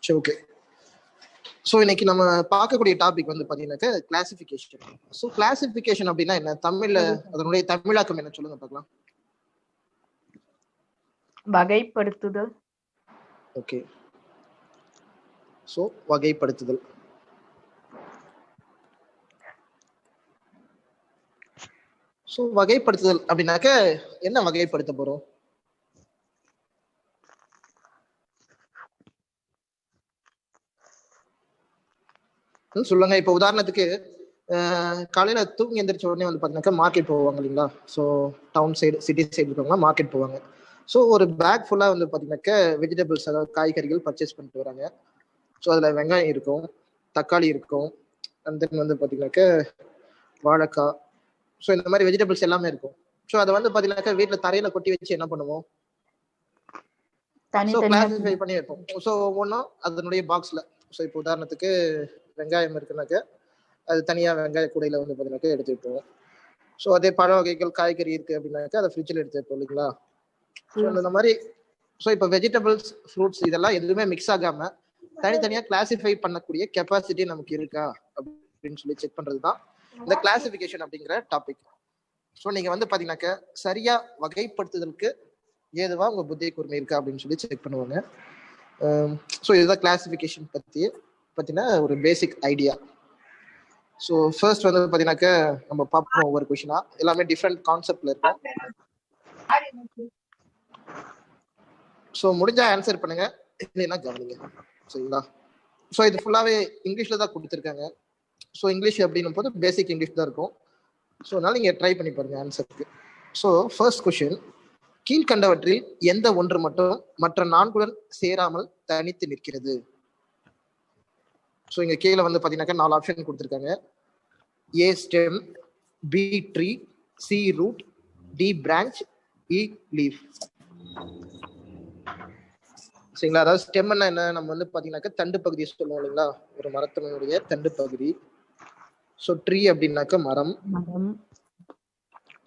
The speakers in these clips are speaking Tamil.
சரி, ஓகே. ஸோ இன்னைக்கு நம்ம பார்க்கக்கூடிய டாபிக் வந்து பார்த்தீங்கன்னாக்க கிளாசிஃபிகேஷன். ஸோ கிளாசிஃபிகேஷன் அப்படின்னா என்ன, தமிழ்ல அதனுடைய தமிழாக்கம் என்ன சொல்லுங்க பார்க்கலாம். வகைப்படுத்துதல். ஓகே, ஸோ வகைப்படுத்துதல். ஸோ வகைப்படுத்துதல் அப்படின்னாக்க என்ன வகைப்படுத்த போறோம்? சொல்லுங்க. இப்போ உதாரணத்துக்கு காலையில தூங்கி எந்திரிச்ச உடனே வந்து பார்த்தீங்கன்னாக்கா மார்க்கெட் போவாங்க இல்லைங்களா? So town side city side இருக்கவங்க மார்க்கெட் போவாங்க. ஸோ ஒரு பேக் ஃபுல்லாக வந்து பார்த்தீங்கன்னாக்கா வெஜிடபிள்ஸ், அதாவது காய்கறிகள் பர்ச்சேஸ் பண்ணிட்டு வராங்க. ஸோ அதில் வெங்காயம் இருக்கும், தக்காளி இருக்கும், அண்ட் தென் வந்து பார்த்தீங்கன்னாக்கா வாழைக்காய், ஸோ இந்த மாதிரி வெஜிடபிள்ஸ் எல்லாமே இருக்கும். ஸோ அதை வந்து பார்த்தீங்கன்னாக்கா வீட்டில் தரையில கொட்டி வச்சு என்ன பண்ணுவோம்? ஸோ கிளாசிஃபை பண்ணி வைப்போம். ஸோ ஒவ்வொன்றும் அதனுடைய பாக்ஸில். ஸோ இப்போ உதாரணத்துக்கு வெங்காயம் இருக்குனாக்க அது தனியாக வெங்காய கூடையில் வந்து பார்த்தீங்கன்னாக்கா எடுத்து வைப்போம். ஸோ அதே பழ வகைகள் காய்கறி இருக்குது அப்படின்னாக்கா அதை ஃப்ரிட்ஜில் எடுத்து வைப்போம் இல்லைங்களா? ஸோ இந்த மாதிரி. ஸோ இப்போ வெஜிடபிள்ஸ், ஃப்ரூட்ஸ் இதெல்லாம் எதுவுமே மிக்ஸ் ஆகாமல் தனித்தனியாக கிளாசிஃபை பண்ணக்கூடிய கெப்பாசிட்டி நமக்கு இருக்கா அப்படின்னு சொல்லி செக் பண்ணுறது தான் இந்த கிளாசிஃபிகேஷன் அப்படிங்கிற டாபிக். ஸோ நீங்கள் வந்து பார்த்தீங்கன்னாக்கா சரியாக வகைப்படுத்துதலுக்கு ஏதுவா உங்கள் புத்திய கூர்மை இருக்கா அப்படின்னு சொல்லி செக் பண்ணுவாங்க. ஸோ இதுதான் கிளாசிஃபிகேஷன் பற்றின ஒரு பேசிக் ஐடியா. ஸோ ஃபர்ஸ்ட் வந்து பார்த்தீங்கன்னாக்கா நம்ம பார்ப்போம் ஒவ்வொரு கொஷினா. எல்லாமே டிஃப்ரெண்ட் கான்செப்ட்ல இருக்கும். ஸோ முடிஞ்சா ஆன்சர் பண்ணுங்க, இல்லைன்னா கவனிங்க. சரிங்களா? ஸோ இது ஃபுல்லாகவே இங்கிலீஷில் தான் கொடுத்துருக்காங்க. ஸோ இங்கிலீஷ் அப்படின்னும் போது பேசிக் இங்கிலீஷ் தான் இருக்கும். ஸோ அதனால நீங்கள் ட்ரை பண்ணி பாருங்க ஆன்சருக்கு. ஸோ ஃபர்ஸ்ட் கொஷின், கீழ்கண்டவற்றில் எந்த ஒன்று மட்டும் மற்ற நான்குடன் சேராமல் தனித்து நிற்கிறது? ஸோ இங்க கீழே வந்து பார்த்தீங்கன்னாக்கா 4 ஆப்ஷன் கொடுத்துருக்காங்க. A stem, B tree, C root, D branch, E leaf. சரிங்களா? அதாவது ஸ்டெம்னா என்ன, நம்ம வந்து பார்த்தீங்கன்னாக்கா தண்டு பகுதியை சொல்லுவோம் இல்லைங்களா, ஒரு மரத்தினுடைய தண்டு பகுதி. ஸோ ட்ரீ அப்படின்னாக்கா மரம்.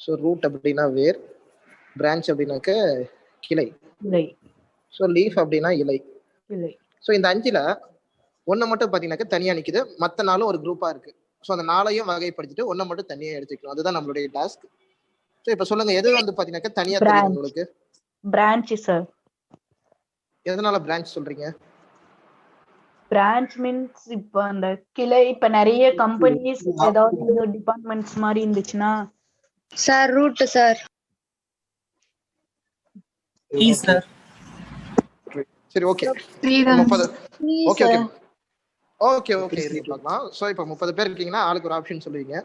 ஸோ ரூட் அப்படின்னா வேர், பிரான்ச் அப்படின்னாக்க கிளை, ஸோ லீஃப் அப்படின்னா இலை. ஸோ இந்த 5ல ஒன்று மட்டும் பார்த்தீங்கன்னாக்கா தனியாக நிற்குது, மற்ற நாளும் ஒரு குரூப்பாக இருக்கு. ஸோ அந்த 4ஐயும் வகைப்படுத்திட்டு ஒன்றை மட்டும் தனியாக எடுத்துக்கணும். அதுதான் நம்மளுடைய டாஸ்க். ஸோ இப்போ சொல்லுங்க, எது வந்து பார்த்தீங்கன்னாக்கா தனியாக தெரியும் உங்களுக்கு? Branch sir. எதனால பிரான்ச் சொல்றீங்க? பிரான்ச் மீன்ஸ் இப்போ அந்த கிளை, இப்போ நிறைய கம்பெனிஸ் ஏதாவது டிபார்ட்மெண்ட்ஸ் மாதிரி இருந்துச்சுன்னா சார் ரூட் சார். சரி, okay. 30. Okay okay okay okay பார்க்கலாம். ஸோ இப்போ 30 பேர் இருக்கீங்கன்னா ஆளுக்கு ஒரு ஆப்ஷன் சொல்லுவீங்க.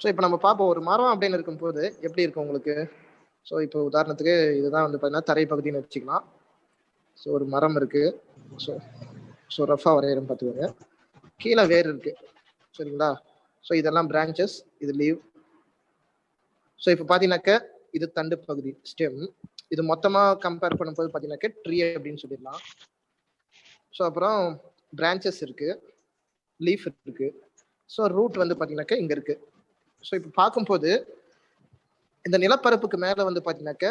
ஸோ இப்போ நம்ம பார்ப்போம், ஒரு மரம் அப்படின்னு இருக்கும்போது எப்படி இருக்கும் உங்களுக்கு? ஸோ இப்போ உதாரணத்துக்கு இதுதான் வந்து பார்த்தீங்கன்னா தரைப்பகுதின்னு வச்சுக்கலாம். ஸோ ஒரு மரம் இருக்கு. ஸோ ரஃபா வரையிறம் பார்த்துக்கோங்க. கீழே வேர் இருக்கு. சரிங்களா? ஸோ இதெல்லாம் பிரான்ச்சஸ், இது லீவ். ஸோ இப்போ பார்த்தீங்கன்னாக்க இது தண்டு பகுதி ஸ்டெம். இது மொத்தமாக கம்பேர் பண்ணும்போது பார்த்தீங்கன்னாக்க ட்ரீ அப்படின்னு சொல்லிடலாம். ஸோ அப்புறம் பிரான்ச்சஸ் இருக்கு, லீஃப் இருக்கு. ஸோ ரூட் வந்து பார்த்தீங்கன்னாக்க இங்கே இருக்கு. ஸோ இப்போ பார்க்கும்போது இந்த நிலப்பரப்புக்கு மேலே வந்து பார்த்தீங்கன்னாக்க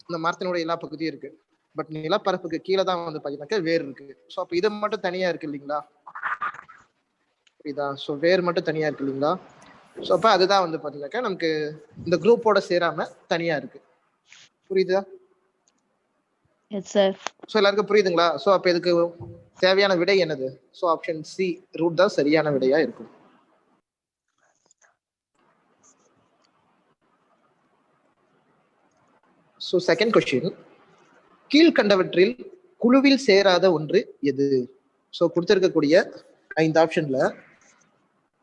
இந்த மரத்தினுடைய எல்லா பகுதியும் இருக்கு. பட் நிலப்பரப்புக்கு கீழே தான் வந்து பார்த்தீங்கன்னாக்க வேர் இருக்கு. ஸோ அப்போ இது மட்டும் தனியாக இருக்கு இல்லைங்களா? புரியுதா? ஸோ வேர் மட்டும் தனியாக இருக்கு இல்லைங்களா? ஸோ அப்போ அதுதான் வந்து பார்த்தீங்கன்னாக்கா நமக்கு இந்த குரூப்போட சேராம தனியாக இருக்கு. புரியுதா? ஸோ எல்லாருக்கும் புரியுதுங்களா? ஸோ அப்போ இதுக்கு தேவையான விடை என்னது? ஸோ ஆப்ஷன் சி ரூட் தான் சரியான விடையா இருக்கும். ஸோ செகண்ட் கொஸ்டின், கீழ்கண்டவற்றில் குழுவில் சேராத ஒன்று எது? ஸோ கொடுத்திருக்கக்கூடிய 5 ஆப்ஷன்ல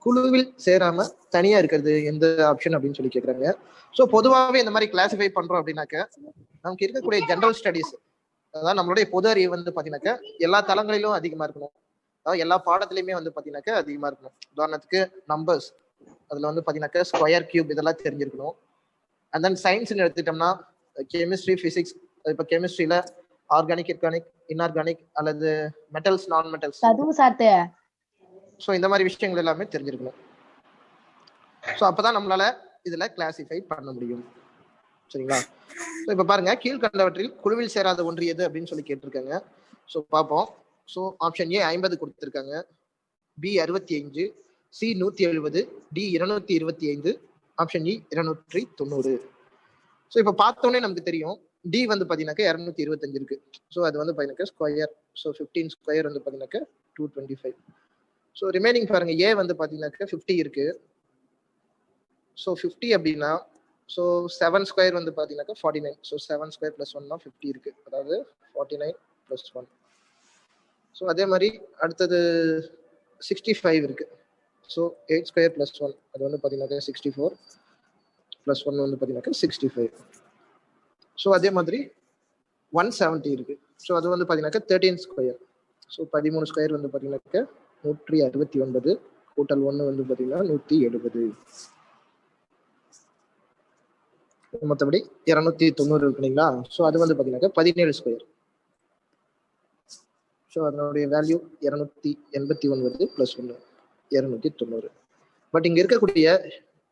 குழுவில் சேராம தனியா இருக்கிறது எந்த ஆப்ஷன் அப்படின்னு சொல்லி கேட்குறாங்க. ஸோ பொதுவாகவே இந்த மாதிரி கிளாசிஃபை பண்றோம் அப்படின்னாக்க நமக்கு இருக்கக்கூடிய ஜெனரல் ஸ்டடீஸ், அதாவது நம்மளுடைய பொது அறிவு வந்து பார்த்தீங்கன்னாக்கா எல்லா தளங்களிலும் அதிகமா இருக்கணும். அதாவது எல்லா பாடத்துலையுமே வந்து பார்த்தீங்கன்னாக்கா அதிகமா இருக்கணும். உதாரணத்துக்கு நம்பர்ஸ், அதுல வந்து பார்த்தீங்கன்னாக்கா ஸ்கொயர், கியூப் இதெல்லாம் தெரிஞ்சிருக்கணும். அண்ட் தென் சயின்ஸ்ன்னு எடுத்துட்டோம்னா கெமிஸ்ட்ரி, பிசிக்ஸ். இப்போ கெமிஸ்ட்ரியில ஆர்கானிக், இன்ஆர்கானிக், இன்ஆர்கானிக் அல்லது மெட்டல்ஸ், நான் மெட்டல்ஸ், ஸோ இந்த மாதிரி விஷயங்கள் எல்லாமே தெரிஞ்சிருக்கணும். ஸோ அப்பதான் நம்மளால இதுல கிளாசிஃபை பண்ண முடியும். சரிங்களா? ஸோ இப்போ பாருங்க, கீழ்கண்டவற்றில் குழுவில் சேராத ஒன்று எது அப்படின்னு சொல்லி கேட்டிருக்காங்க. ஸோ பார்ப்போம். ஸோ ஆப்ஷன் ஏ 50 கொடுத்துருக்காங்க, பி 65, சி 170, டி 225, ஆப்ஷன் இ 290. ஸோ இப்போ பார்த்தோன்னே நமக்கு தெரியும் டி வந்து பார்த்தீங்கன்னாக்கா 225 இருக்கு. ஸோ அது வந்து பார்த்தீங்கன்னாக்கா ஸ்கொயர். ஸோ 15 ஸ்கொயர் வந்து பார்த்தீங்கன்னாக்கா 225. ஸோ ரிமைனிங் பாருங்க, ஏ வந்து பார்த்தீங்கன்னாக்கா 50 இருக்கு. ஸோ 50 அப்படின்னா ஸோ 7 ஸ்கொயர் வந்து பார்த்தீங்கன்னாக்கா 49. ஸோ 7 ஸ்கொயர் ப்ளஸ் 1 தான் 50 இருக்கு, அதாவது 49 ப்ளஸ் 1. ஸோ அதே மாதிரி அடுத்தது 65 இருக்கு. ஸோ 8 ஸ்கொயர் ப்ளஸ் 1 அது வந்து பார்த்தீங்கன்னாக்கா 64 ப்ளஸ் 1 வந்து பார்த்தீங்கன்னாக்கா 65. ஸோ அதே மாதிரி 170 இருக்கு. ஸோ அது வந்து பார்த்தீங்கன்னாக்கா 13 ஸ்கொயர். ஸோ 13 ஸ்கொயர் வந்து பார்த்தீங்கன்னாக்கா 169 கூட்டல் 1 வந்து பார்த்தீங்கன்னா 170. மற்றபடி 290 இருக்கு இல்லைங்களா? ஸோ அது வந்து பார்த்தீங்கன்னாக்கா 17 ஸ்கொயர். ஸோ அதனுடைய வேல்யூ 289 ப்ளஸ் 1 290. பட் இங்க இருக்கக்கூடிய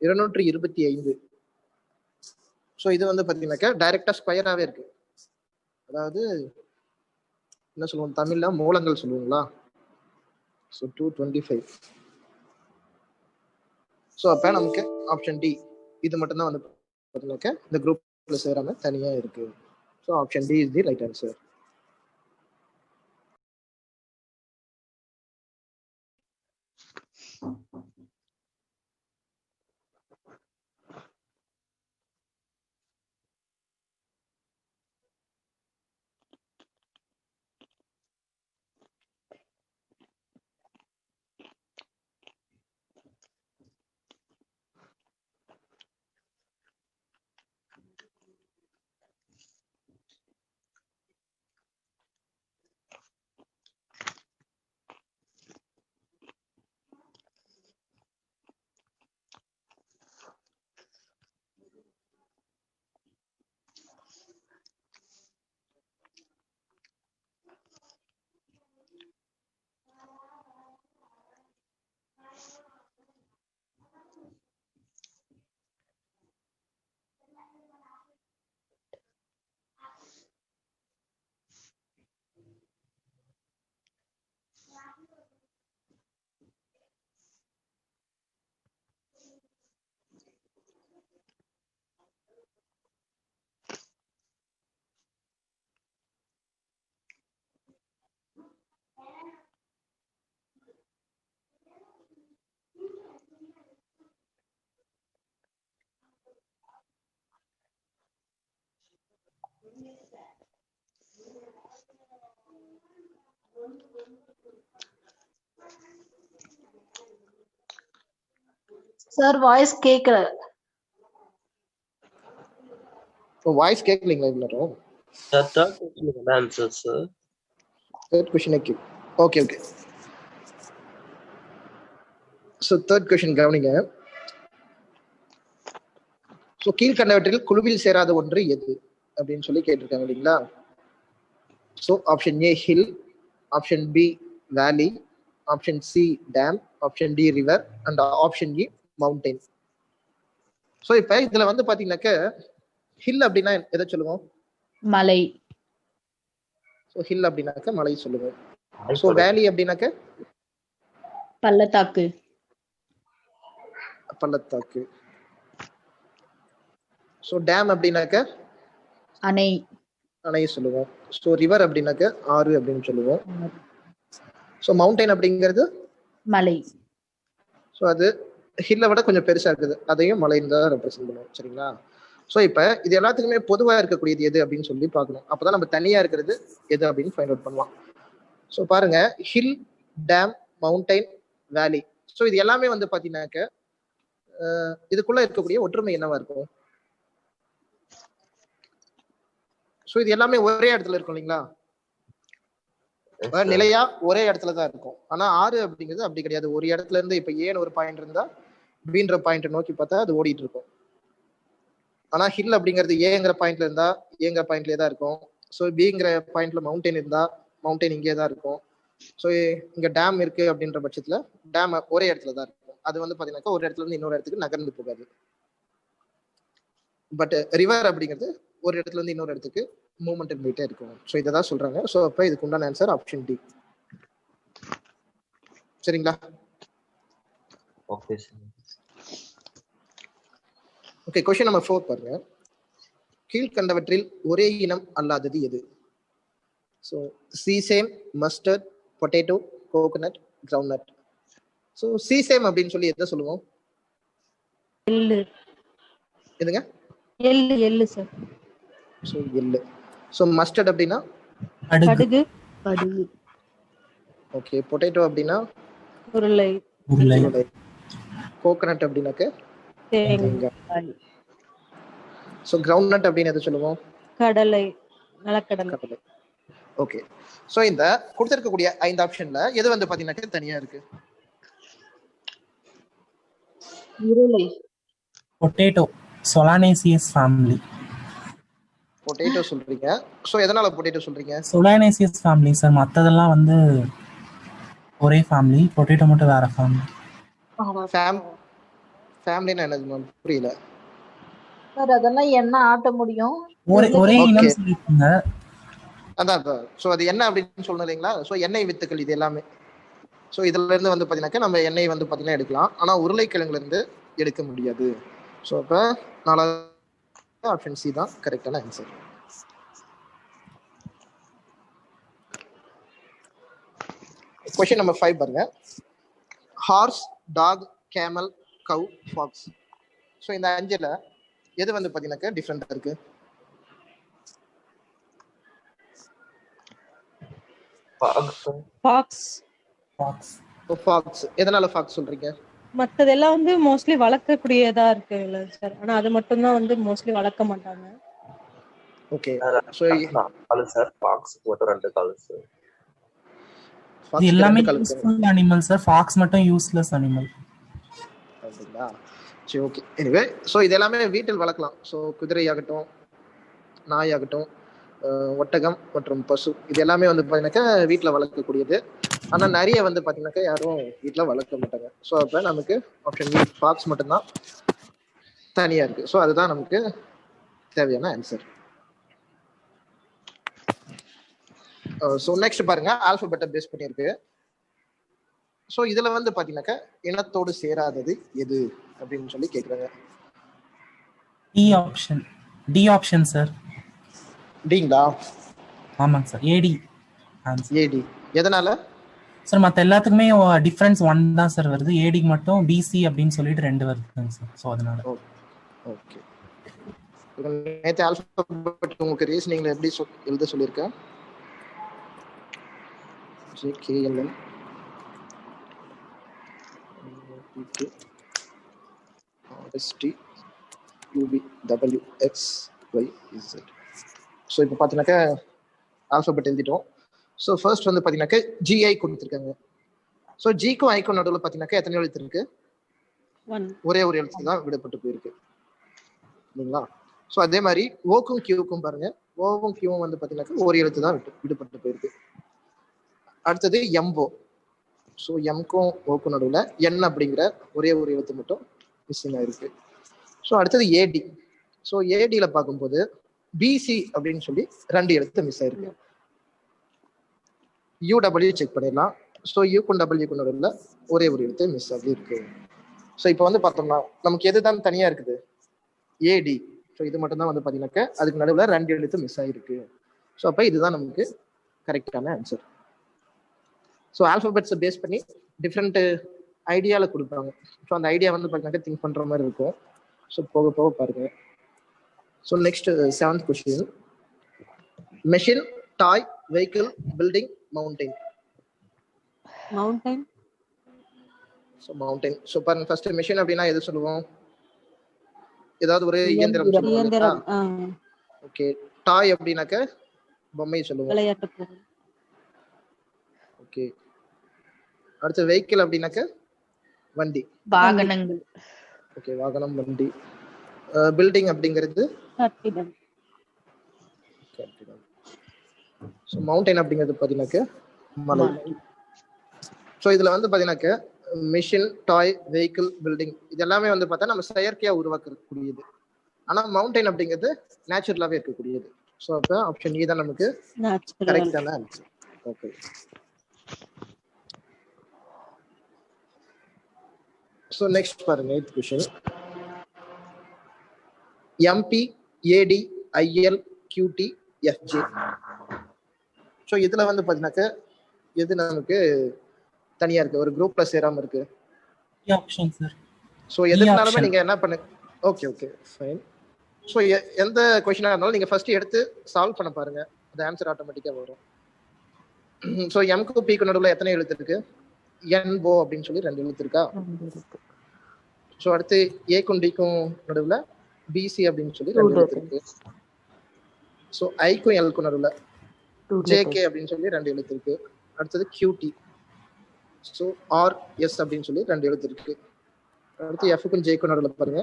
225, ஸோ இது வந்து பார்த்தீங்கன்னாக்கா டைரக்டா ஸ்கொயராகவே இருக்கு. அதாவது என்ன சொல்லுவோம் தமிழ்ல, மூலங்கள் சொல்லுவீங்களா? ஸோ 225. ஸோ அப்போ நமக்கு ஆப்ஷன் டி இது மட்டும்தான் வந்து பார்த்தீங்கன்னாக்கா இந்த குரூப்ல சேராம தனியா இருக்கு. So option D is the right answer. Sir voice கேட்கல. வாய்ஸ் கேட்கலீங்களா இவ்வளோ? Third question is answer, sir. Third question okay. So third question கவனிங்க. ஸோ கீழ்கண்டவற்றில் குழுவில் சேராத ஒன்று எது அப்படின்னு சொல்லி கேட்டிருக்காங்க இல்லைங்களா? So option A hill, option B valley, option C dam, option D river and option E mountain. So இப்போ இதுல வந்து பாத்தீங்கன்னாக்க ஹில் அப்படின்னா எதை சொல்லுவோம்? மலை. ஸோ ஹில் அப்படின்னாக்க மலை சொல்லுவோம். ஸோ வேலி அப்படின்னாக்க பள்ளத்தாக்கு. பள்ளத்தாக்கு. ஸோ டேம் அப்படின்னாக்க அணை. அணை சொல்லுவோம். ஸோ ரிவர் அப்படின்னாக்க ஆறு அப்படின்னு சொல்லுவோம். ஸோ மவுண்டைன் அப்படிங்கிறது மலை. ஸோ அது ஹில்லை விட கொஞ்சம் பெருசா இருக்குது, அதையும் மலைன்னு தான் ரெப்ரசென்ட் பண்ணுவோம். சரிங்களா? ஸோ இப்போ இது எல்லாத்துக்குமே பொதுவாக இருக்கக்கூடியது எது அப்படின்னு சொல்லி பார்க்கணும். அப்போதான் நம்ம தனியா இருக்கிறது எது அப்படின்னு ஃபைண்ட் அவுட் பண்ணலாம். ஸோ பாருங்க, ஹில், டேம், மவுண்டைன், வேலி. ஸோ இது எல்லாமே வந்து பார்த்தீங்கன்னாக்க இதுக்குள்ள இருக்கக்கூடிய ஒற்றுமை என்னவா இருக்கும்? ஸோ இது எல்லாமே ஒரே இடத்துல இருக்கும் இல்லைங்களா? நிலையா ஒரே இடத்துல தான் இருக்கும். ஆனா ஆறு அப்படிங்கிறது அப்படி கிடையாது. ஒரு இடத்துல இருந்து இப்ப ஏன்னு ஒரு பாயிண்ட் இருந்தா பீன்ற பாயிண்ட் நோக்கி பார்த்தா அது ஓடிட்டு இருக்கும். ஆனா ஹில் அப்படிங்கிறது ஏங்கிற பாயிண்ட்ல இருந்தா ஏங்கிற பாயிண்ட்லயே தான் இருக்கும். ஸோ பிங்கிற பாயிண்ட்ல மவுண்டைன் இருந்தா மவுண்டைன் இங்கே தான் இருக்கும். ஸோ இங்க டேம் இருக்கு அப்படின்ற பட்சத்துல டேம் ஒரே இடத்துல தான் இருக்கும். அது வந்து பாத்தீங்கன்னாக்கா ஒரு இடத்துல இருந்து இன்னொரு இடத்துக்கு நகர்ந்து போகாது. பட் ரிவர் அப்படிங்கிறது ஒரு இடத்துல இருந்து இன்னொரு இடத்துக்கு மூவ்மெண்ட் போயிட்டே இருக்கும். ஸோ இதை தான் சொல்றாங்க. ஸோ அப்போ இதுக்கு உண்டான ஆன்சர் ஆப்ஷன் டி. சரிங்களா? Okay sir. Okay, question number 4 பாருங்க. கீழ்கண்டவற்றில் ஒரே இனம் அல்லாதது எது? So sesame, mustard, potato, coconut, groundnut. So sesame அப்படின்னு சொல்லி எதை சொல்லுவோம்? எள்ளு. எதுங்க? எள்ளு எள்ளு சார். ஸோ எள்ளு. ஸோ மஸ்டர்ட் அப்படின்னா கடுகு. கடுகு. ஓகே. பொட்டேட்டோ அப்படின்னா உருளை. உருளை. கோகோனட் அப்படின்னாக்க தேங்காய். ஸோ கிரவுண்ட்நட் அப்படின்னு எதை சொல்லுவோம்? கடலை. நிலக்கடலை. கடலை. ஓகே. ஸோ இந்த கொடுத்திருக்கக்கூடிய 5 ஆப்ஷன்ல எது வந்து பாத்தீங்கன்னா தனியா இருக்கு? உருளை. Potato, solanaceous family. பொட்டேட்டோ சொல்றீங்க. ஸோ எதனால பொட்டேட்டோ சொல்றீங்க? சொலானேசியஸ் ஃபேமிலி சார், மற்றதெல்லாம் வந்து ஒரே ஃபேமிலி, பொட்டேட்டோ மட்டும் வேற ஃபேமிலி. ஃபேமிலினா என்னது புரியல சார். அதெல்லாம் என்ன ஆட்ட முடியும்? ஒரே இனம் சொல்லிருக்காங்க. அதான். ஸோ அது என்ன அப்படின்னு சொல்லணும் இல்லைங்களா? ஸோ எண்ணெய் வித்துக்கள் இது எல்லாமே. ஸோ இதுல இருந்து வந்து பாத்தீங்கன்னாக்கா நம்ம எண்ணெய் வந்து பாத்தீங்கன்னா எடுக்கலாம். ஆனா உருளைக்கிழங்குல இருந்து எடுக்க முடியாது. ஸோ அப்ப 4வது ஆப்ஷன் சி தான் கரெக்டான ஆன்சர். கொஸ்டின் நம்பர் 5 பாருங்க. ஹார்ஸ், டாக், கேமல், கவ், ஃபாக்ஸ். ஸோ இந்த 5ல எது வந்து பாத்தீங்கன்னாக்கா டிஃப்ரெண்டா இருக்கு? ஃபாக்ஸ். ஃபாக்ஸ். எதனால ஃபாக்ஸ் சொல்றீங்க? மத்ததெல்லாம் வந்து மோஸ்ட்லி வளர்க்கக்கூடியதா இருக்குல்ல சார். ஆனா அது மட்டும் தான் வந்து மோஸ்ட்லி வளர்க்க மாட்டாங்க. ஓகே. சோ கால் சார் ஃபாக்ஸ் மட்டும் 2 கால் சார். இது எல்லாமே யூஸ்ஃபுல் அனிமல் சார். ஃபாக்ஸ் மட்டும் யூஸ்லெஸ் அனிமல். அப்படிங்களா? சரி, ஓகே. எனிவே சோ இது எல்லாமே வீட்டில் வளர்க்கலாம். சோ குதிரை ஆகட்டும், நாய் ஆகட்டும், ஒட்டகம் மற்றும் பசு, இது எல்லாமே வந்து பாத்தீங்கன்னாக்கா வீட்டுல வளர்க்கக்கூடியது. ஆனா நிறைய வந்து பாத்தீங்கன்னாக்கா யாரும் வீட்டுல வளர்க்க மாட்டாங்க. ஸோ அப்ப நமக்கு ஆப்ஷன் பி ஃபாக்ஸ் மட்டும்தான் தனியா இருக்கு. ஸோ அதுதான் நமக்கு தேவையான ஆன்சர். ஸோ நெக்ஸ்ட் பாருங்க, ஆல்பபெட்டை பேஸ் பண்ணியிருக்கு. ஸோ இதுல வந்து பாத்தீங்கன்னாக்கா இனத்தோடு சேராதது எது அப்படின்னு சொல்லி கேட்குறாங்க. D option sir. டிங்களா? ஆமாங்க சார், ஏடி. ஏடி. எதனால சார்? மற்ற எல்லாத்துக்குமே டிஃபரன்ஸ் 1 தான் சார் வருது. ஏடிக்கு மட்டும் பிசி அப்படின்னு சொல்லிட்டு 2 வருதுங்க சார். ஸோ அதனால. ஓகே. நேற்று ஆல்பபெட் உங்களுக்கு ரீசனிங்ல எப்படி எழுத சொல்லியிருக்கேன்? JKLM RST UV WX Y Z. So இப்போ பார்த்தீங்கன்னாக்கா ஆல்பபெட் எழுதிட்டோம். ஸோ ஃபர்ஸ்ட் வந்து பார்த்தீங்கன்னாக்கா ஜிஐ கொடுத்துருக்காங்க. ஸோ ஜிக்கும் ஐக்கும் நடுவில் பார்த்தீங்கன்னாக்கா எத்தனை எழுத்து இருக்கு? ஒரே ஒரு எழுத்து தான் விடுபட்டு போயிருக்கு இல்லைங்களா? ஸோ அதே மாதிரி ஓக்கும் கியூக்கும் பாருங்க, ஓவும் கியூவும் வந்து பார்த்தீங்கன்னாக்கா ஒரு எழுத்து தான் விடுபட்டு போயிருக்கு. அடுத்தது எம்போ. ஸோ எம்க்கும் ஓக்கும் நடுவில் என் அப்படிங்கிற ஒரே ஒரு எழுத்து மட்டும் மிஸ்ஸிங் ஆயிருக்கு. ஸோ அடுத்தது ஏடி. ஸோ ஏடியில் பார்க்கும்போது பிசி அப்படின்னு சொல்லி 2 எழுத்து மிஸ் ஆயிருக்கு. யூடபிள்யூ செக் பண்ணிடலாம். ஸோ யூக்கும் டபிள்யூக்கும் நடுவில் ஒரே ஒரு எழுத்து மிஸ் ஆகி இருக்கு. ஸோ இப்போ வந்து பார்த்தோம்னா நமக்கு எதுதான் தனியா இருக்குது? ஏடி. ஸோ இது மட்டும் தான் வந்து பார்த்தீங்கன்னாக்கா அதுக்கு நடுவில் 2 எழுத்து மிஸ் ஆகிருக்கு. ஸோ அப்போ இதுதான் நமக்கு கரெக்டான ஆன்சர். ஸோ ஆல்பபெட்ஸை பேஸ் பண்ணி டிஃப்ரெண்ட் ஐடியாவில் கொடுப்பாங்க. ஸோ அந்த ஐடியா வந்து பார்த்தீங்கன்னாக்கா திங்க் பண்ணுற மாதிரி இருக்கும். ஸோ போக போக பாருங்க. So next 7th question. Machine, toy, vehicle, building, mountain. Mountain. So mountain. So பாருங்க, ஃபர்ஸ்ட் மெஷின் அப்படின்னா எது சொல்லுவோம்? ஏதாவது ஒரு இயந்திரம் சொல்லுவோம். ஓகே. டாய் அப்படின்னாக்க பொம்மை சொல்லுவோம். விளையாட்டு பொருள். ஓகே. அடுத்து வெஹிக்கிள் அப்படின்னாக்க வண்டி, வாகனங்கள். ஓகே, வாகனம், வண்டி. பில்டிங் அப்படிங்கிறது கட்டிடம். ஸோ மவுண்டைன் அப்படிங்கிறது பார்த்தீங்கன்னாக்க மலை. ஸோ இதுல வந்து பார்த்தீங்கன்னாக்க மிஷின், டாய், வெஹிக்கிள், பில்டிங் இது எல்லாமே வந்து பார்த்தா நம்ம செயற்கையா உருவாக்கக்கூடியது. ஆனா மவுண்டைன் அப்படிங்கிறது நேச்சுரலாவே இருக்கக்கூடியது. ஸோ அப்போ ஆப்ஷன் இ தான் நமக்கு கரெக்டான ஆன்சர். ஓகே. ஸோ நெக்ஸ்ட் பாருங்க 8th கொஸ்டின். எம்பி ஏடி ஐஎல் கியூடி எஃப்ஜே. ஸோ இதுல வந்து பாத்தீங்கன்னாக்க எது நமக்கு தனியா இருக்கு, ஒரு குரூப்ல சேராம இருக்கு? Option sir. ஸோ எதுனாலுமே நீங்க என்ன பண்ணு, ஓகே ஓகே ஃபைன். ஸோ எந்த கொஸ்டினா இருந்தாலும் நீங்க ஃபர்ஸ்ட் எடுத்து சால்வ் பண்ண பாருங்க, அந்த ஆன்சர் ஆட்டோமேட்டிக்கா வரும். ஸோ எம்க்கு பிக்கு நடுவில் எத்தனை எழுத்து இருக்கு? என்ஓ அப்படின்னு சொல்லி 2 எழுத்து இருக்கா? ஸோ அடுத்து ஏக்கும் டிக்கும் நடுவில் பிசி அப்படின்னு சொல்லி 2 எழுத்து இருக்கு. ஸோ ஐக்கும் எல்க்கும் நடுவில் ஜேகே அப்படின்னு சொல்லி 2 எழுத்து இருக்கு. அடுத்தது கியூடி. ஸோ ஆர்எஸ் அப்படின்னு சொல்லி 2 எழுத்து இருக்கு. அடுத்து எஃப்க்கும் ஜேக்கும் நடுவில் பாருங்க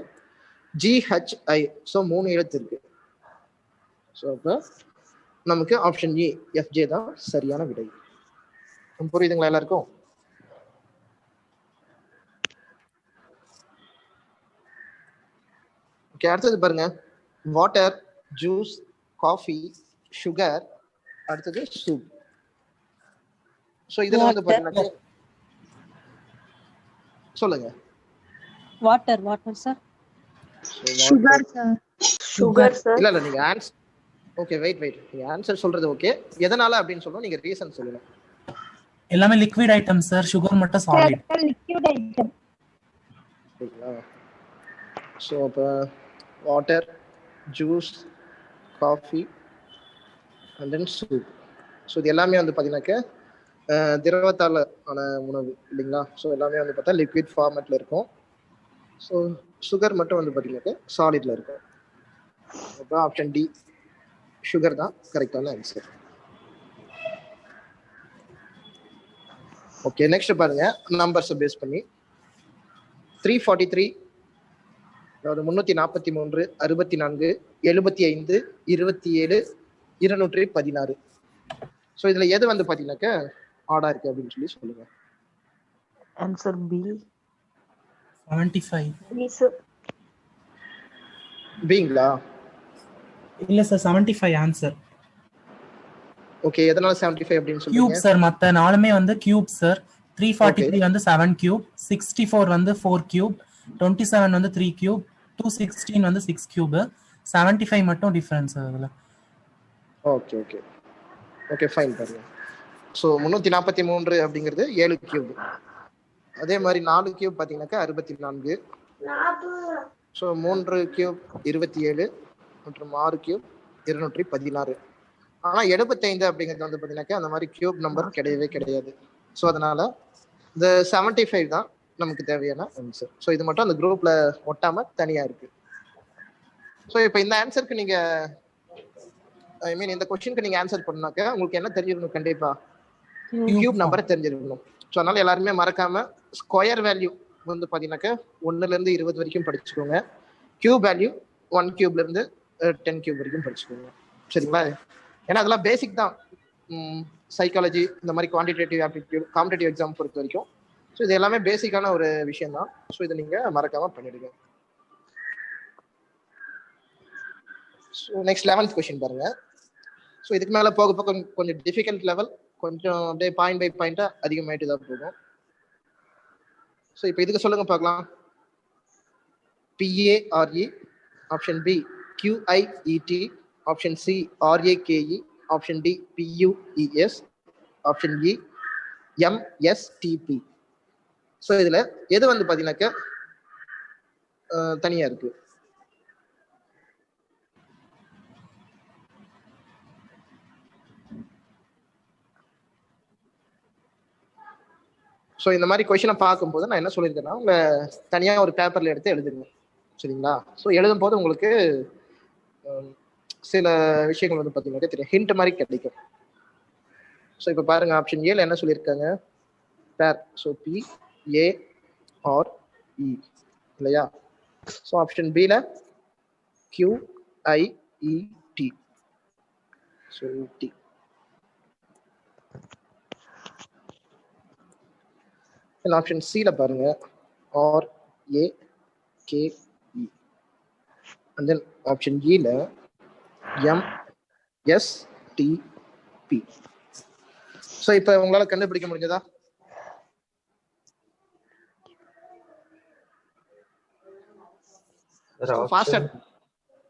ஜிஹெச்ஐ. ஸோ 3 எழுத்து இருக்கு. ஸோ அப்போ நமக்கு ஆப்ஷன் ஏ எஃப்ஜே தான் சரியான விடை. புரியுதுங்களா எல்லாருக்கும்? ஓகே, அடுத்தது பாருங்க வாட்டர், ஜூஸ், காஃபி, சுகர், அடுத்தது சூப். ஸோ இதுல வந்து பாத்தீங்கன்னா சொல்லுங்க. Water water sir. Sugar sir. Sugar sir. இல்ல நீங்க ஆன்சர் ஓகே வெயிட் நீங்க ஆன்சர் சொல்றது ஓகே, எதனால அப்படின்னு சொல்லணும், நீங்க ரீசன் சொல்லணும். எல்லாமே லிக்விட் ஐட்டம் சார், சுகர் மட்டும் சாலிட். Liquid item. சரிங்களா? ஸோ அப்போ water, juice, coffee and then soup. So இது எல்லாமே வந்து பார்த்தீங்கன்னாக்க திரவத்தால் ஆன உணவு இல்லைங்களா? ஸோ எல்லாமே வந்து பார்த்தா லிக்விட் ஃபார்மேட்டில் இருக்கும். ஸோ சுகர் மட்டும் வந்து பார்த்தீங்கன்னாக்க சாலிட்ல இருக்கும். அப்போ ஆப்ஷன் டி சுகர் தான் கரெக்டான ஆன்சர். ஓகே, நெக்ஸ்ட் பாருங்க நம்பர்ஸ் பேஸ் பண்ணி 343, அதாவது 343, 64, 75, 27, 216. ஸோ இதுல எது வந்து பாத்தீங்கன்னாக்க ஆடா இருக்கு அப்படின்னு சொல்லி சொல்லுங்க. Answer B 75. B sir. பீங்களா? இல்ல சார் 75 ஆன்சர். ஓகே, எதனால 75 அப்படின்னு கியூப் சொல்றீங்க? சார், மத்த நாலுமே வந்து கியூப் சார். 343 வந்து 7 கியூப், 64 வந்து 4 கியூப், 27 வந்து 3 கியூப், 216 வந்து 6 கியூப், 75 மட்டும் டிஃபரன்ஸ் அதுல. ஓகே ஓகே ஓகே ஃபைன் பாருங்க. ஸோ 343 அப்படிங்கிறது 7 கியூப். அதே மாதிரி 4 கியூப் பார்த்தீங்கன்னாக்கா 64. ஸோ 3 கியூப் 27 மற்றும் 6 கியூப் 216. ஆனால் 75 அப்படிங்கிறது வந்து பார்த்தீங்கன்னாக்கா அந்த மாதிரி கியூப் நம்பர் கிடையவே கிடையாது. ஸோ அதனால இந்த 75 தான் நமக்கு தேவையான ஆன்சர். ஸோ இது மட்டும் அந்த குரூப்ல ஒட்டாம தனியா இருக்கு. ஸோ இப்போ இந்த ஆன்சருக்கு நீங்க ஐ மீன் இந்த கொஸ்டினுக்கு நீங்க ஆன்சர் பண்ணாக்க உங்களுக்கு என்ன தெரிஞ்சிருக்கணும்? கண்டிப்பா கியூப் நம்பரை தெரிஞ்சிருக்கணும். ஸோ அதனால எல்லாருமே மறக்காம ஸ்கொயர் வேல்யூ வந்து பாத்தீங்கன்னாக்க 1ல இருந்து 20 வரைக்கும் படிச்சுக்கோங்க. கியூப் வேல்யூ 1 கியூப்ல இருந்து 10 கியூப் வரைக்கும் படிச்சுக்கோங்க. சரிங்களா? ஏன்னா அதெல்லாம் பேசிக் தான். சைக்காலஜி இந்த மாதிரி குவான்டிடேட்டிவ் ஆப்டிடியூட் காம்படிட்டிவ் எக்ஸாம் பொறுத்த வரைக்கும். ஸோ இது எல்லாமே பேசிக்கான ஒரு விஷயம் தான். ஸோ இதை நீங்க மறக்காம பண்ணிடுங்க. ஸோ நெக்ஸ்ட் 11th கொஸ்டின் பாருங்க. ஸோ இதுக்கு மேலே போக போக கொஞ்சம் டிஃபிகல்ட் லெவல், கொஞ்சம் அப்படியே பாயிண்ட் பை பாயிண்டா அதிகமாயிட்டு தான் போகும். ஸோ இப்போ இதுக்கு சொல்லுங்க பார்க்கலாம். PARE, option B QIET, option C RAKE, option D PUES, option E MSTP. So இதுல எது வந்து பாத்தீங்கன்னாக்க தனியா இருக்கு? ஸோ இந்த மாதிரி கொஸ்டினை பார்க்கும்போது நான் என்ன சொல்லியிருக்கேன்னா, உங்க தனியா ஒரு பேப்பர்ல எடுத்து எழுதுங்க. சரிங்களா? ஸோ எழுதும் போது உங்களுக்கு சில விஷயங்கள் வந்து பார்த்தீங்கன்னா தெரியும், ஹிண்ட் மாதிரி கிடைக்கும். ஸோ இப்போ பாருங்க, ஆப்ஷன் ஏல என்ன சொல்லியிருக்காங்க? பேர். ஸோ PARE இல்லையா? ஸோ ஆப்ஷன் பில QIET. So D. ஆப்ஷன் சில பாருங்க RAKE. and then ஆப்ஷன் இல MSTP. ஸோ இப்போ உங்களால கண்டுபிடிக்க முடிஞ்சதா? ஃபாஸ்டா option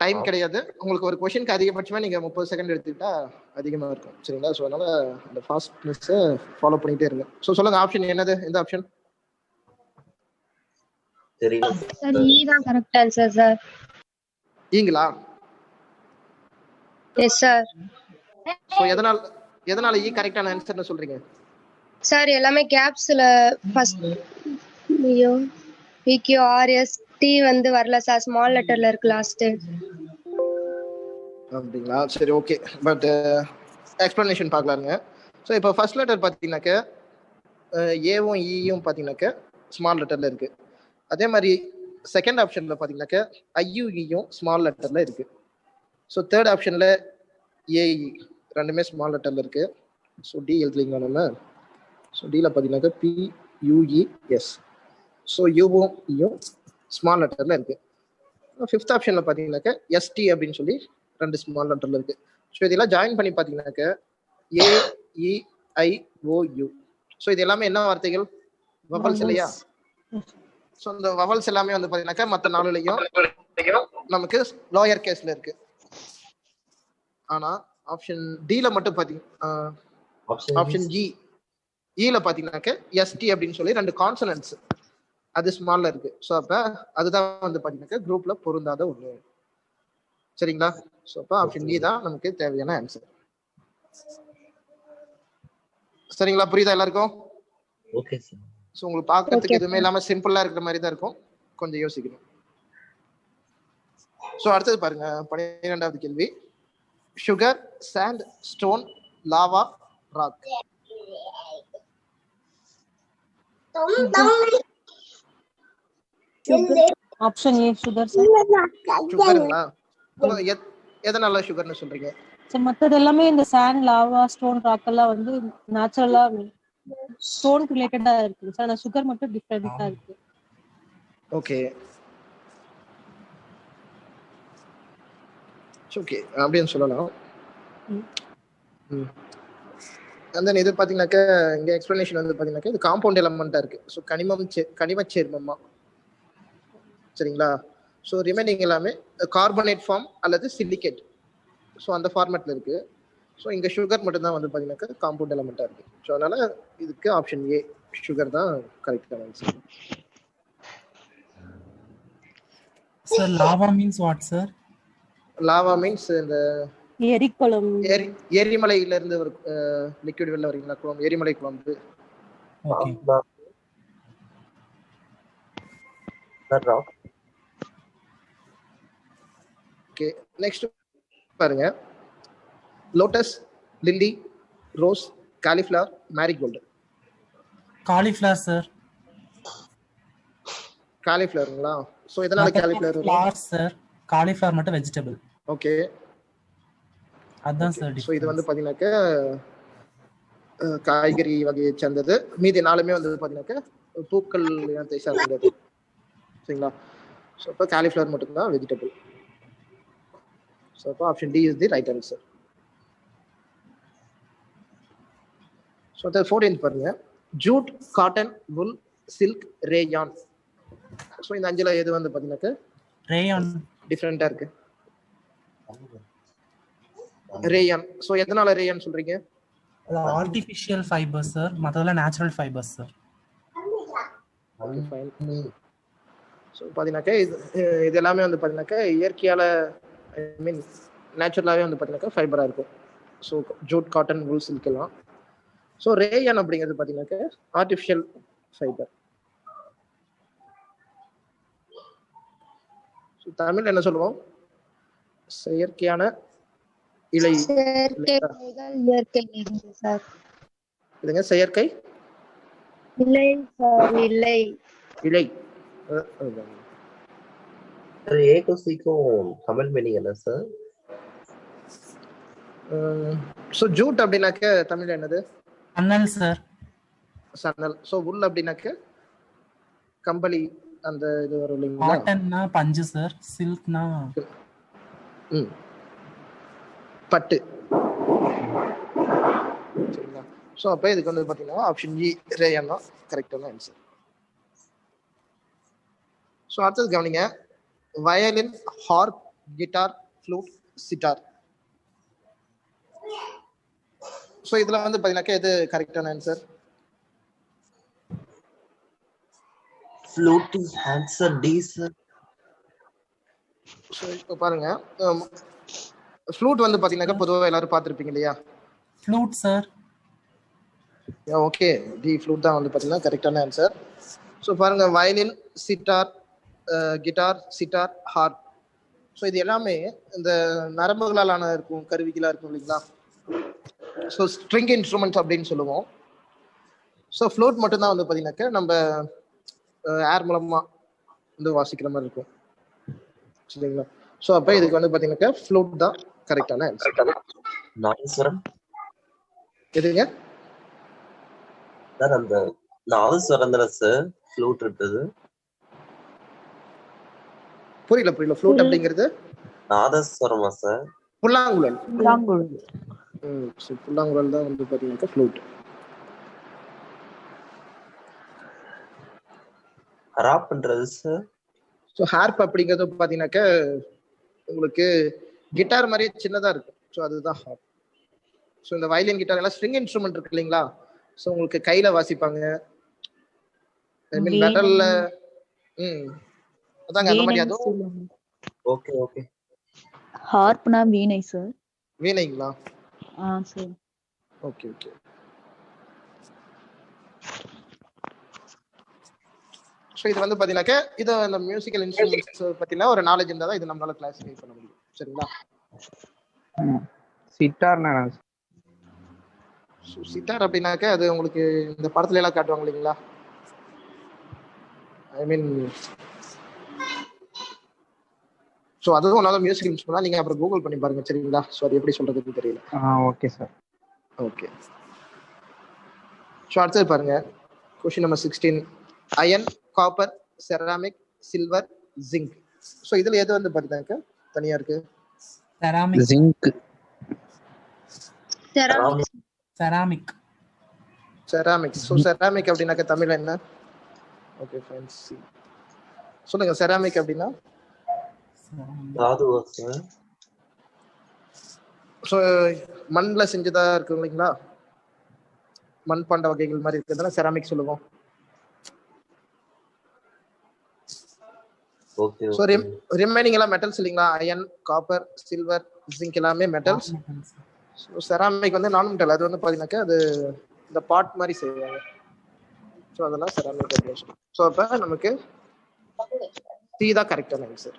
டைம் கிடையாது உங்களுக்கு. ஒரு क्वेश्चनக்கு அதிகபட்சமா நீங்க 30 செகண்ட் எடுத்துக்கிட்டா அதிகமா இருக்கும். சரிங்களா? சோ அதனால அந்த ஃபாஸ்ட்னஸ் ஃபாலோ பண்ணிட்டே இருங்க. சோ சொல்லுங்க ஆப்ஷன் என்னது? எந்த ஆப்ஷன்? தெரியல சார் ஈ தான் கரெக்ட் ஆன்சர் சார். ஈங்களா? Yes sir. சோ எதனால ஈ கரெக்டான ஆன்சர்னு சொல்றீங்க? சார் எல்லாமே கேப்ஸ்ல ஃபர்ஸ்ட் ஐயோ பிக்யூ ஆர்எஸ் டி வந்து வரல சார், ஸ்மால் லெட்டர்ல இருக்கு லாஸ்ட். அப்படிங்களா? சரி ஓகே. பட் எக்ஸ்பிளனேஷன் பார்க்கலாங்க. ஸோ இப்போ ஃபர்ஸ்ட் லெட்டர் பார்த்தீங்கன்னாக்க ஏவும் ஈயும் பார்த்தீங்கன்னாக்க ஸ்மால் லெட்டர்ல இருக்கு. அதே மாதிரி செகண்ட் ஆப்ஷன்ல பார்த்தீங்கன்னாக்க ஐயும் ஸ்மால் லெட்டர்ல இருக்கு. ஸோ தேர்ட் ஆப்ஷன்ல ஏஇ ரெண்டுமே ஸ்மால் லெட்டர்ல இருக்கு. ஸோ டி எழுதுலீங்க நம்ம. ஸோ டியில் பார்த்தீங்கன்னாக்க பியூஇஎஸ். ஸோ யூவும் இயும் ஸ்மால் லெட்டர்ல இருக்கு. ஃபிஃப்த் ஆப்ஷன்ல பார்த்தீங்கன்னாக்க எஸ்டி அப்படின்னு சொல்லி ரெண்டு ஸ்மால் லெட்டர்ல இருக்கு. ஸோ இதெல்லாம் ஜாயின் பண்ணி பார்த்தீங்கன்னாக்க ஏஇஐஓயு. ஸோ இது எல்லாமே என்ன வார்த்தைகள்? வவல்ஸ் இல்லையா? ஸோ இந்த வவல்ஸ் எல்லாமே வந்து பார்த்தீங்கன்னாக்க மற்ற நாலுலையும் நமக்கு லோயர் கேஸ்ல இருக்கு. ஆனா ஆப்ஷன் டில மட்டும் பார்த்தீங்கன்னா ஆப்ஷன் ஜி ஈல பார்த்தீங்கன்னாக்க எஸ்டி அப்படின்னு சொல்லி ரெண்டு கான்சனன்ட்ஸ் அது ஸ்மால்ல இருக்கு. ஸோ அப்ப அதுதான் வந்து பார்த்தீங்கன்னாக்க குரூப்ல பொருந்தாத ஒண்ணு. சரிங்களா? ஸோ அப்போ ஆப்ஷன் டி தான் நமக்கு தேவையான ஆன்சர். சரிங்களா? புரியுதா எல்லாருக்கும்? Okay sir. ஸோ உங்களுக்கு பார்க்கறதுக்கு எதுவுமே இல்லாம சிம்பிளா இருக்கிற மாதிரி தான் இருக்கும். கொஞ்சம் யோசிக்கணும். ஸோ அடுத்தது பாருங்க 12வது கேள்வி. Sugar, sand, stone, lava, rock. Option A sugar sir. சுகருங்களா? எதனால சுகர்னு சொல்றீங்க? சார் மற்றது எல்லாமே இந்த சாண்ட், லாவா, ஸ்டோன், ராக் எல்லாம் வந்து நேச்சுரலா ஸ்டோன் ரிலேட்டடா இருக்கு சார். ஆனா சுகர் மட்டும் டிஃபரெண்டா இருக்கு. ஓகே ஓகே அப்படின்னு சொல்லலாம். அந்த இது பாத்தீங்கன்னாக்க இங்க எக்ஸ்பிளனேஷன் வந்து பாத்தீங்கன்னாக்க இது காம்பவுண்ட் எலமெண்டா இருக்கு. ஸோ கனிம சேர்மமா. சரிங்களா? ஸோ ரிமைனிங் எல்லாமே கார்பனேட் ஃபார்ம் அல்லது சிலிகேட். ஸோ அந்த ஃபார்மேட்ல இருக்கு. ஸோ இங்க சுகர் மட்டும் தான் வந்து பாத்தீங்கன்னாக்க காம்பவுண்ட் எலமெண்டா இருக்கு. ஸோ அதனால இதுக்கு ஆப்ஷன் ஏ சுகர் தான் கரெக்டான answer. Sir, lava means what, sir? Lava means இந்த எரிக்குளம், எரிமலையில இருந்து ஒரு லிக்விட் வெளில வரீங்களா? குளம், எரிமலை குளம்பு. Okay. ராக். ஓகே நெக்ஸ்ட் பாருங்க. Lotus, lily, rose, cauliflower, marigold. Cauliflower, sir. காலிஃப்ளவருங்களா? ஸோ இதனால காலிஃப்ளவர் வரும். Flower, sir. Cauliflower மட்டும் வெஜிடபிள். ஓகே அதான் சார். ஸோ இது வந்து பார்த்தீங்கன்னாக்க காய்கறி வகையை சேர்ந்தது. மீதி நாலுமே வந்து பார்த்தீங்கன்னாக்க பூக்கள் இனத்தை சார்ந்தது. சரிங்களா? ஸோ இப்போ காலிஃப்ளவர் மட்டும்தான் வெஜிடபிள். ஸோ அப்போ option D is the right answer. So அது 14th பாருங்க. Jute, cotton, wool, silk, rayon. So இந்த அஞ்சுல எது வந்து பார்த்தீங்கன்னாக்க ரேயான் டிஃப்ரெண்டா இருக்கு? ரேயான். ஸோ எதனால ரேயான் சொல்றீங்க? ஆர்டிஃபிஷியல் ஃபைபர்ஸ் சார், மற்றதெல்லாம் நேச்சுரல் ஃபைபர்ஸ் சார். ஸோ பார்த்தீங்கன்னாக்க இது எல்லாமே வந்து பார்த்தீங்கன்னாக்க இயற்கையால ஐ மீன் நேச்சுரலாகவே வந்து பார்த்தீங்கன்னாக்க ஃபைபராக இருக்கும். So jute, cotton, wool, silk எல்லாம். ஸோ ரேயான் அப்படிங்கிறது பார்த்தீங்கன்னாக்க ஆர்டிஃபிஷியல் ஃபைபர். ஸோ தமிழ் என்ன சொல்லுவோம்? செயற்கையான இலை. இயற்கை சார். இதுங்க செயற்கை இல்லை சார், இல்லை இலை. ஏக்கும் சிக்கும் தமிழ் மீனிங் என்ன சார்? ஸோ ஜூட் அப்படின்னாக்க தமிழ் என்னது? சன்னல் சார். சன்னல். ஸோ உல் அப்படின்னாக்க கம்பளி அந்த இது வரும் இல்லைங்களா? காட்டன்னா பஞ்சு சார். சில்க்னா பட்டு. சரிங்களா? ஸோ அப்போ இதுக்கு வந்து பார்த்தீங்கன்னா ஆப்ஷன் இ ரேயான் தான் கரெக்டான ஆன்சர். ஸோ அடுத்தது கவனிங்க. Violin, harp, guitar, flute, sitar. So இதுல வந்து பாத்தீங்கன்னாக்கா எது கரெக்டான answer? Flute is answer D, sir. So இப்போ பாருங்க, ஃப்ளூட் வந்து பாத்தீங்கன்னாக்கா பொதுவாக எல்லாரும் பார்த்துருப்பீங்க இல்லையா? Flute sir. Okay, D flute தான் வந்து பாத்தீங்கன்னா கரெக்டான ஆன்சர். ஸோ பாருங்க, violin, sitar, guitar, sitar, harp. So இது எல்லாமே இந்த நரம்புகளாலான இருக்கும் கருவிகளாக இருக்கும் இல்லைங்களா? ஸோ ஸ்ட்ரிங் இன்ஸ்ட்ருமெண்ட்ஸ் அப்படின்னு சொல்லுவோம். ஸோ ஃப்ளூட் மட்டும்தான் வந்து பார்த்தீங்கன்னாக்கா நம்ம ஏர் மூலமாக வந்து வாசிக்கிற மாதிரி இருக்கும் சரிங்களா? ஸோ அப்போ இதுக்கு வந்து பார்த்தீங்கன்னாக்கா ஃப்ளூட் தான் கரெக்டான ஆன்சர். நாதஸ்வரம் எதுங்க சார்? அந்த நாதஸ்வரம் தானே சார் ஃப்ளூட் இருக்குது? புரியல ஃப்ளூட் அப்படிங்கிறது நாதஸ்வரமா சார்? புல்லாங்குழல். புல்லாங்குழல். புல்லாங்குழல் தான் வந்து பார்த்தீங்கன்னாக்கா ஃப்ளூட். ஹராப்ன்றது சார்? ஸோ ஹார்ப் அப்படிங்கிறது பார்த்தீங்கன்னாக்கா உங்களுக்கு கிட்டார் மாதிரியே சின்னதாக இருக்கும். ஸோ அதுதான் ஹார்ப். ஸோ இந்த வயலின், கிட்டார் எல்லாம் ஸ்ட்ரிங் இன்ஸ்ட்ருமெண்ட் இருக்கு இல்லைங்களா? ஸோ உங்களுக்கு கையில வாசிப்பாங்க, ஐ மீன் மெட்டல்ல. அதாங்க அந்த மாதிரி. அதுவும் ஓகே ஓகே. ஹார்ப்னா வீணை சார். வீணைங்களா? சார். Okay okay. ஸோ இது வந்து பார்த்தீங்கன்னாக்கா இது அந்த மியூசிக்கல் இன்ஸ்ட்ருமெண்ட்ஸ் பற்றின ஒரு நாலேஜ் இருந்தால் தான் இது நம்மளால கிளாஸிஃபை பண்ண முடியும் சரிங்களா? சிட்டார்னா சிட்டார் அப்படின்னாக்கா அது உங்களுக்கு இந்த படத்துல எல்லாம் காட்டுவாங்க இல்லைங்களா? ஐ மீன் ஸோ அதுவும் ஒன்றாவது மியூசிக் இன்ஸ்ட்ருமெண்ட். நீங்கள் அப்புறம் கூகுள் பண்ணி பாருங்க சரிங்களா? ஸோ அது எப்படி சொல்றதுன்னு தெரியல. Okay sir. ஓகே. ஸோ அடுத்தது பாருங்க, question number 16. Iron, copper, ceramic, silver, zinc. So இதுல எது வந்து பார்த்தீங்கன்னாக்கா தனியா இருக்கு? Ceramic. Zinc. Ceramic. Ceramic. So ceramic அப்படின்னாக்கா தமிழ்ல என்ன? Okay fine. சொல்லுங்க, செராமிக் அப்படின்னா தாதுவா சார்? ஸோ மண்ணில் செஞ்சதா இருக்கு இல்லைங்களா? மண் பாண்ட வகைகள் மாதிரி இருக்கிறதுனால செராமிக் சொல்லுவோம். ஓகே. ஸோ ரிமைனிங் எல்லாம் மெட்டல்ஸ் இல்லைங்களா? அயன், காப்பர், சில்வர், ஜிங்க் எல்லாமே மெட்டல்ஸ். ஸோ செராமிக் வந்து நான் மெட்டல். அது வந்து பார்த்தீங்கன்னாக்கா அது இந்த பாட் மாதிரி செய்வாங்க. ஸோ அதெல்லாம் செராமிக் அப்படின்னு சொல்லுவோம். ஸோ அப்போ நமக்கு சி தான் கரெக்டான ஆன்சர்.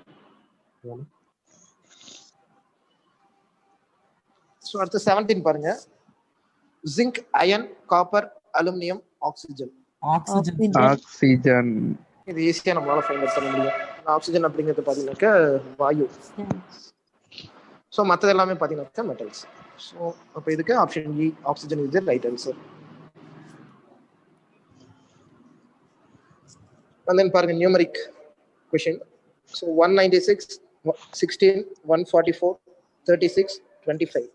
ஸோ அடுத்து 17 பாருங்க. Zinc, iron, copper, aluminium, oxygen. Oxygen. இது ஈஸியா நம்மளால ஃபைண்ட் அவுட் பண்ண முடியும். ஆக்சிஜன் அப்படிங்கிறது பாத்தீங்கன்னாக்கா வாயு. ஸோ மற்றது எல்லாமே பாத்தீங்கன்னாக்கா மெட்டல்ஸ். ஸோ அப்போ இதுக்கு option E, oxygen is the right answer. And then பாருங்க numeric question. So 196, 16, 144, 36, 25.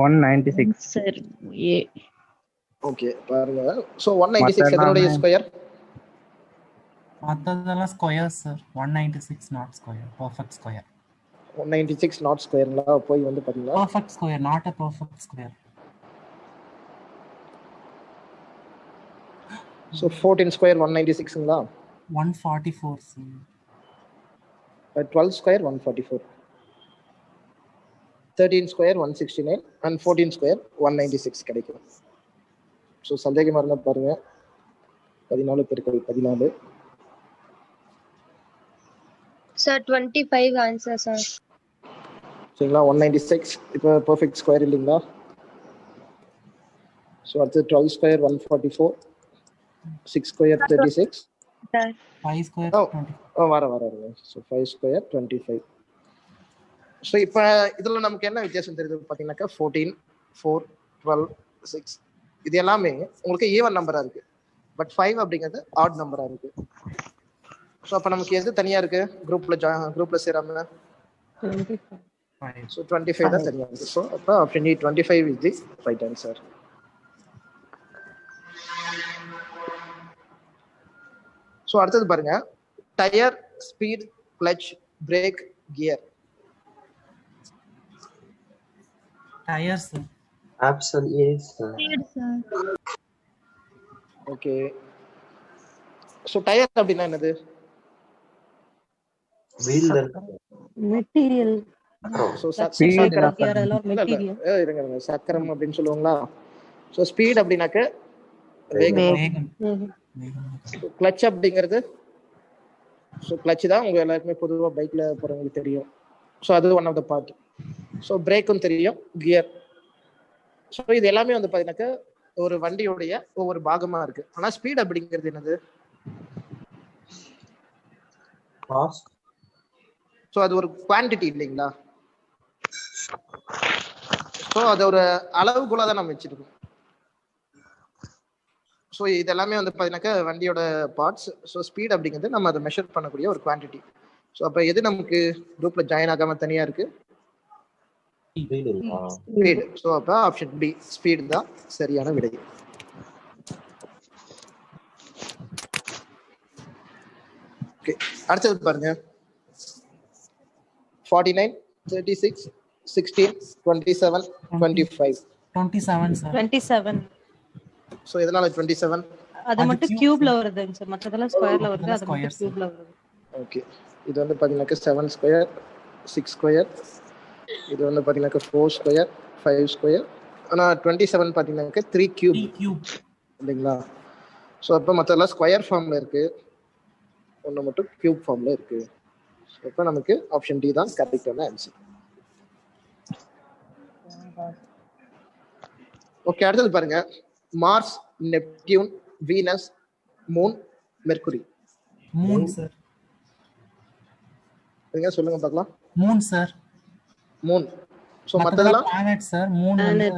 196 sir. A. Okay பாருங்க. ஸோ 196 எதனுடைய ஸ்கொயர்? மத்ததெல்லாம் square sir. 196 not square, perfect square. 196 நாட் ஸ்கொயர்ங்களா? போய் வந்து பாத்தீங்கன்னா perfect square, not a perfect square. So 14 square 196ங்களா? 144 sir. 12 square 144, 13 square 169 and 14 square 196 கிடைக்கும். ஸோ சந்தேகமா இருந்தா பாருங்க. 14 பெருக்கல் 14. Sir 25 answer sir. சரிங்களா? 196 இப்போ பெர்ஃபெக்ட் ஸ்கொயர் இல்லைங்களா? ஸோ அடுத்து 12 ஸ்கொயர் 144, 6 ஸ்கொயர் 36, 5 ஸ்கொயர் 20. வர ஸோ 5 ஸ்கொயர் 25. ஸோ இப்போ இதுல நமக்கு என்ன வித்தியாசம் தெரியுது பார்த்தீங்கன்னாக்கா 14, 4, 12, 6 இது எல்லாமே உங்களுக்கு ஈவன் நம்பரா இருக்கு. பட் 5 அப்படிங்கிறது ஆட் நம்பரா இருக்கு. ஸோ அப்போ நமக்கு எது தனியா இருக்கு குரூப்ல சேராம? 25. ஸோ 25 தான் தனியா இருக்கு. ஸோ அப்போ option E 25 is the right answer. So அடுத்தது பாருங்க, tyre, speed, clutch, brake, gear. Tyre sir. Option A, sir. Okay. So tyre அப்படின்னா என்னது? Wheel material. So material. சக்கரம் அப்படின்னு சொல்லுவாங்களா? ஸோ ஸ்பீட் அப்படின்னாக்க வேகம். வேகம். கிளட்ச் அப்படிங்கிறது, ஸோ கிளட்ச் தான் உங்க எல்லாருக்குமே பொதுவாக பைக்ல போறவங்களுக்கு தெரியும். ஸோ அது one of the part. So பிரேக்கும் தெரியும், கியர். ஸோ இது எல்லாமே வந்து பார்த்தீங்கன்னாக்க ஒரு வண்டியுடைய ஒவ்வொரு பாகமா இருக்கு. ஆனா ஸ்பீட் அப்படிங்கிறது என்னது? fast. ஸோ அது ஒரு குவான்டிட்டி இல்லைங்களா? ஸோ அது ஒரு அளவுக்குள்ள தான் நம்ம வச்சிருக்கோம். ஸோ இது எல்லாமே வந்து பார்த்தீங்கன்னாக்கா வண்டியோட பார்ட்ஸ். ஸோ ஸ்பீட் அப்படிங்கிறது நம்ம அதை மெஷர் பண்ணக்கூடிய ஒரு குவான்டிட்டி. ஸோ அப்போ எது நமக்கு குரூப்ல ஜாயின் ஆகாம தனியா இருக்கு? ஸ்பீட். ஸோ அப்போ ஆப்ஷன் பி ஸ்பீட் தான் சரியான விடை. ஓகே, அடுத்தது பாருங்க. 49, 36, 16, 27, 25. 27 சார். 27. ஸோ எதனால 27? அது மட்டும் கியூப்ல வருதுங்க சார், மத்ததெல்லாம் ஸ்கொயர்ல வருது, அது மட்டும் கியூப்ல வருது. ஓகே, இது வந்து பாத்தீங்கன்னாக்க 7 ஸ்கொயர், 6 ஸ்கொயர், இது வந்து பாத்தீங்கன்னாக்க 4 ஸ்கொயர், 5 ஸ்கொயர். ஆனா 27 பாத்தீங்கன்னாக்க 3 கியூப் இல்லைங்களா? ஸோ அப்போ மற்றெல்லாம் ஸ்கொயர் ஃபார்ம்ல இருக்கு, ஒன்று மட்டும் கியூப் ஃபார்ம்ல இருக்கு. ஸோ இப்போ நமக்கு ஆப்ஷன் டி தான் கரெக்டான ஆன்சர். ஓகே, அடுத்தது பாருங்க. Mars, Neptune, Venus, moon, Mercury. Moon sir. நீங்க சொல்லுங்க பார்க்கலாம். Moon sir. மூன். ஸோ மற்றதெல்லாம் பிளானட் சார். மூன் வந்து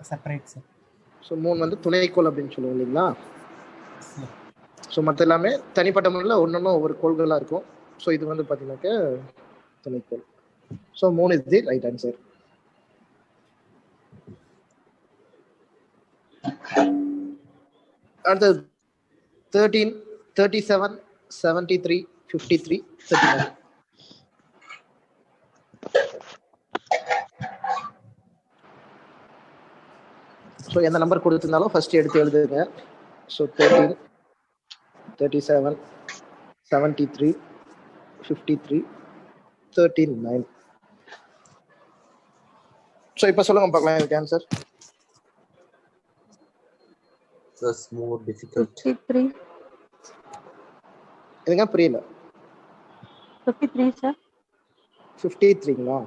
செப்பரேட் சார். ஸோ மூன் வந்து துணைக்கோள் அப்படின்னு சொல்லுவோம் இல்லைங்களா? ஸோ மற்ற எல்லாமே தனிப்பட்ட முறையில் ஒன்னொன்னும் ஒவ்வொரு கோள்களாக இருக்கும். ஸோ இது வந்து பார்த்தீங்கன்னாக்க துணைக்கோள். So moon is the right answer. அடுத்தது 13, 37, 73, 53, 39. ஸோ எந்த நம்பர் கொடுத்துருந்தாலும் ஃபர்ஸ்ட் எடுத்து எழுதுங்க. ஸோ 13, 37, 73, 53, 39. ஸோ இப்போ சொல்லுங்க பார்க்கலாம் இதுக்கு ஆன்சர். That's more difficult. 53. இதுங்க புரியல. 53 சார். 53ங்களா?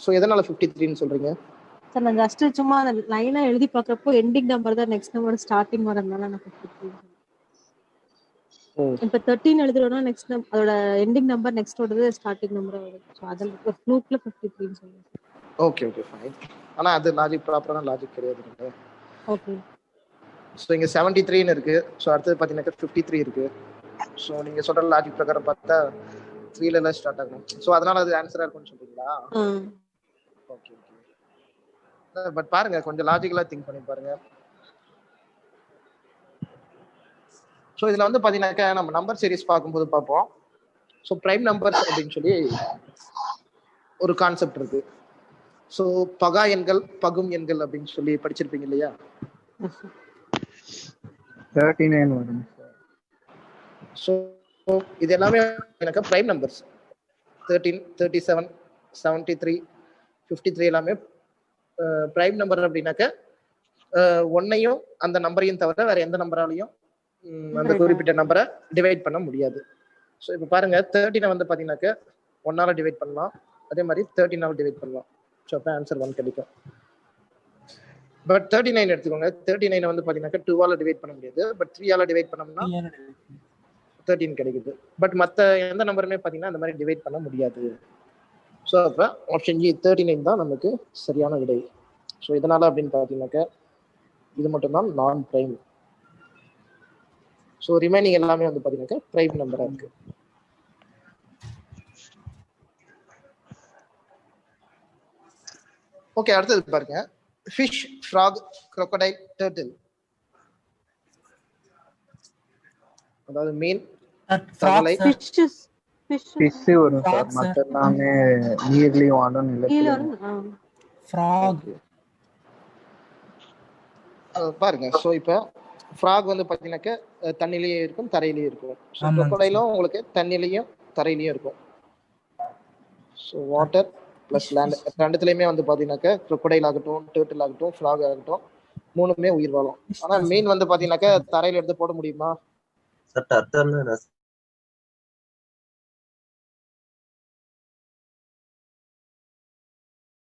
ஸோ எதனால 53ன்னு சொல்றீங்க? சார் நான் ஜஸ்ட் சும்மா அந்த லைனா எழுதி பார்க்கறப்போ எண்டிங் நம்பர் தான் நெக்ஸ்ட் நம்பர் ஸ்டார்டிங் வரதுனால நான் 53. இப்போ 13 எழுதுறோம்னா நெக்ஸ்ட் அதோட எண்டிங் நம்பர் நெக்ஸ்ட் ஓடது ஸ்டார்டிங் நம்பர் வருது. ஸோ அதில் ஒரு ஃப்ளூக்ல 53ன்னு சொல்லுங்க. Okay okay fine. ஆனால் அது லாஜிக் ப்ராப்பரான லாஜிக் கிடையாது. ஓகே. ஸோ இங்கே 73ன்னு இருக்கு. ஸோ அடுத்தது பார்த்தீங்கன்னா 53 இருக்கு. ஸோ நீங்க சொல்ற லாஜிக் பிரகாரம் பார்த்தா 3ல எல்லாம் ஸ்டார்ட் ஆகணும். ஸோ அதனால அது ஆன்சரா இருக்கும்னு சொல்றீங்களா? Okay okay. பட் பாருங்க, கொஞ்சம் லாஜிக்கலா திங்க் பண்ணி பாருங்க. ஸோ இதுல வந்து பாத்தீங்கன்னாக்கா நம்ம நம்பர் சீரிஸ் பார்க்கும்போது பார்ப்போம். ஸோ பிரைம் நம்பர்ஸ் அப்படின்னு சொல்லி ஒரு கான்செப்ட் இருக்கு. ஸோ பகா எண்கள், பகும் எண்கள் அப்படின்னு சொல்லி படிச்சிருப்பீங்க இல்லையா? 39 வரும். ஸோ இது எல்லாமே எனக்கு பிரைம் நம்பர்ஸ். 13, 37, 73, 53 எல்லாமே பிரைம் நம்பர் அப்படின்னாக்க ஒன்னையும் அந்த நம்பரையும் தவிர வேற எந்த நம்பராலையும் அந்த குறிப்பிட்ட நம்பரை டிவைட் பண்ண முடியாது. ஸோ இப்போ பாருங்க, 13 வந்து பார்த்தீங்கன்னாக்க 1ஆல டிவைட் பண்ணலாம், அதே மாதிரி 13ஆல டிவைட் பண்ணலாம். ஸோ அப்போ ஆன்சர் 1 கிடைக்கும். பட் 39 எடுத்துக்கோங்க. 39 வந்து பார்த்தீங்கன்னாக்க 2ஆல டிவைட் பண்ண முடியாது, பட் 3ஆல டிவைட் பண்ணோம்னா 13 கிடைக்குது. பட் மற்ற எந்த நம்பருமே பார்த்தீங்கன்னா அந்த மாதிரி டிவைட் பண்ண முடியாது. ஸோ அப்போ ஆப்ஷன் ஜி 39 தான் நமக்கு சரியான விடை. ஸோ இதனால அப்படின்னு பார்த்தீங்கன்னாக்க இது மட்டும்தான் நான் பிரைம். ஸோ ரிமைனிங் எல்லாமே வந்து பார்த்தீங்கன்னாக்க பிரைம் நம்பராக இருக்கு. ஓகே, அடுத்தது பாருங்க. Fish, frock, crocodile, turtle. அதாவது மீன், தவளை ஃபிஷ் ஃபிஷ் வரும் சார். Frog, sir. மற்ற எல்லாமே நீர்லயும் வாழும் கீழ நிலத்திலும். வரும். ஃப்ராக் பாருங்க. ஸோ இப்போ ஃப்ராக் வந்து பார்த்தீங்கன்னாக்க தண்ணிலையும் இருக்கும் தரையிலையும் இருக்கும். ஸோ ஆமாங்க crocodileம் உங்களுக்கு தண்ணிலையும் தரையிலையும் இருக்கும். ஸோ வாட்டர் ப்ளஸ் லேண்ட் ரெண்டுத்துலையுமே வந்து பார்த்தீங்கன்னாக்க crocodile ஆகட்டும், டேர்ட்டில் ஆகட்டும், ஃப்ராக் ஆகட்டும், மூணுமே உயிர் வாழும். ஆனா மீன் வந்து பார்த்தீங்கன்னாக்க தரையில எடுத்து போட முடியுமா? சார் டர்ட்டல்னா என்ன சார்?